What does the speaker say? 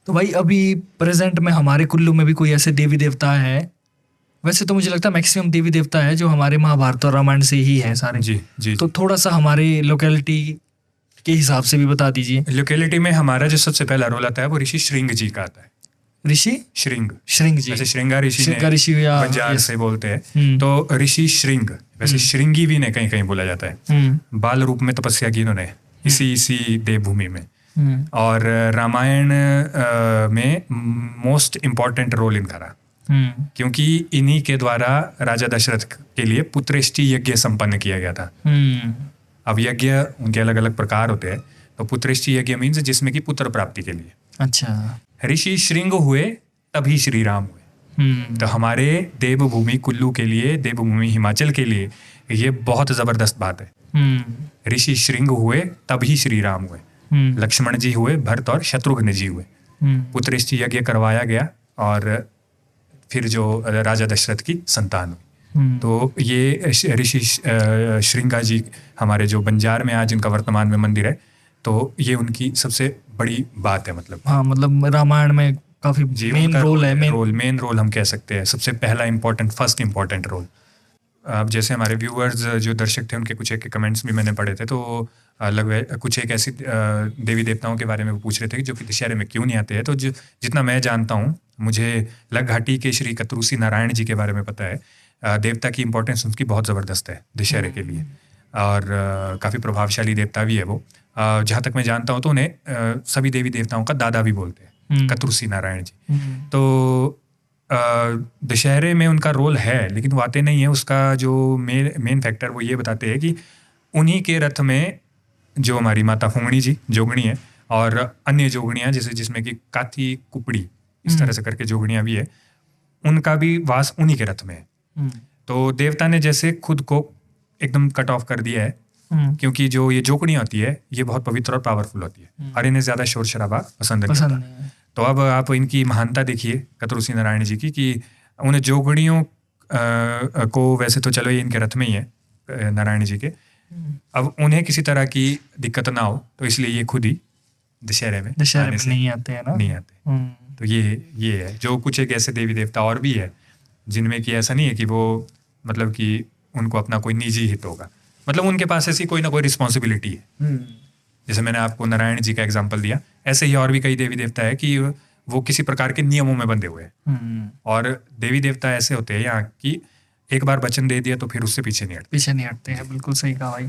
तो भाई अभी प्रेजेंट में हमारे कुल्लू में भी कोई ऐसे देवी देवता है? वैसे तो मुझे लगता है मैक्सिमम देवी देवता है जो हमारे महाभारत और रामायण से ही है सारे। जी जी। तो थोड़ा सा हमारी लोकेलिटी के हिसाब से भी बता दीजिए। लोकेलिटी में हमारा जो सबसे पहला रोल आता है वो ऋषि श्रृंग जी का आता है। ऋषि श्रृंग जी, वैसे श्रृंगार ऋषि ने ऋषि या बंजार से बोलते हैं, तो ऋषि श्रृंग वैसे श्रृंगी भी ने कहीं कहीं बोला जाता है। बाल रूप में तपस्या की इन्होंने इसी देवभूमि में। और रामायण में मोस्ट इम्पॉर्टेंट रोल इनका रहा, क्योंकि इन्हीं के द्वारा राजा दशरथ के लिए पुत्रेष्टि यज्ञ संपन्न किया गया था। अब यज्ञ उनके अलग अलग प्रकार होते हैं, तो पुत्रेष्टि यज्ञ मीन्स जिसमें कि पुत्र प्राप्ति के लिए। अच्छा। ऋषि श्रृंग हुए तभी श्री राम हुए। तो हमारे देवभूमि कुल्लू के लिए, देवभूमि हिमाचल के लिए ये बहुत जबरदस्त बात है। ऋषि श्रृंग हुए तभी श्री राम हुए, लक्ष्मण जी हुए, भरत और शत्रुघ्न जी हुए। पुत्रेष्टि यज्ञ करवाया गया और फिर जो राजा दशरथ की संतान हुई। तो ये ऋषि श्रृंगा जी हमारे जो बंजार में आज इनका वर्तमान में मंदिर है, तो ये उनकी सबसे बड़ी बात है। मतलब हाँ, मतलब रामायण में काफी मेन रोल है। मेन रोल हम कह सकते हैं, सबसे पहला फर्स्ट इम्पोर्टेंट रोल। अब जैसे हमारे व्यूअर्स जो दर्शक थे उनके कुछ एक कमेंट्स भी मैंने पढ़े थे, तो कुछ एक ऐसी देवी देवताओं के बारे में वो पूछ रहे थे कि जो कि दशहरे में क्यों नहीं आते हैं। तो जितना मैं जानता हूँ, मुझे लग घाटी के श्री कतरूसी नारायण जी के बारे में पता है। देवता की इंपॉर्टेंस उनकी बहुत ज़बरदस्त है दशहरे के लिए, और काफ़ी प्रभावशाली देवता भी है वो। जहाँ तक मैं जानता हूँ तो उन्हें सभी देवी देवताओं का दादा भी बोलते हैं, कतरूसी नारायण जी। तो दशहरे में उनका रोल है, लेकिन वो आते नहीं है। उसका जो मेन फैक्टर वो ये बताते हैं कि उन्हीं के रथ में जो हमारी माता फुंगणी जी जोगणी है, और अन्य जोगणियाँ जिसमें कि काथी कुपड़ी इस तरह से करके जोगणियाँ भी है, उनका भी वास उन्हीं के रथ में है। तो देवता ने जैसे खुद को एकदम कट ऑफ कर दिया है, क्योंकि जो ये जोगणी होती है ये बहुत पवित्र और पावरफुल होती है, और इन्हें ज्यादा शोर शराबा पसंद नहीं होता। तो अब आप इनकी महानता देखिए कतरूसी नारायण जी की, कि उन्हें जोगणियों को वैसे तो चलो ये इनके रथ में ही है नारायण जी के, अब उन्हें किसी तरह की दिक्कत ना हो, तो इसलिए ये खुद ही दशहरे में नहीं आते हैं ना। नहीं आते। तो ये है। जो कुछ एक ऐसे देवी देवता और भी है जिनमें कि ऐसा नहीं है कि वो मतलब कि उनको अपना कोई निजी हित होगा, मतलब उनके पास ऐसी कोई ना कोई रिस्पॉन्सिबिलिटी है। जैसे मैंने आपको नारायण जी का एग्जाम्पल दिया, ऐसे ही और भी कई देवी देवता है कि वो किसी प्रकार के नियमों में बंधे हुए हैं। और देवी देवता ऐसे होते हैं यहाँ की, एक बार वचन दे दिया तो फिर उससे पीछे नहीं हटते हैं। बिल्कुल सही कहा भाई।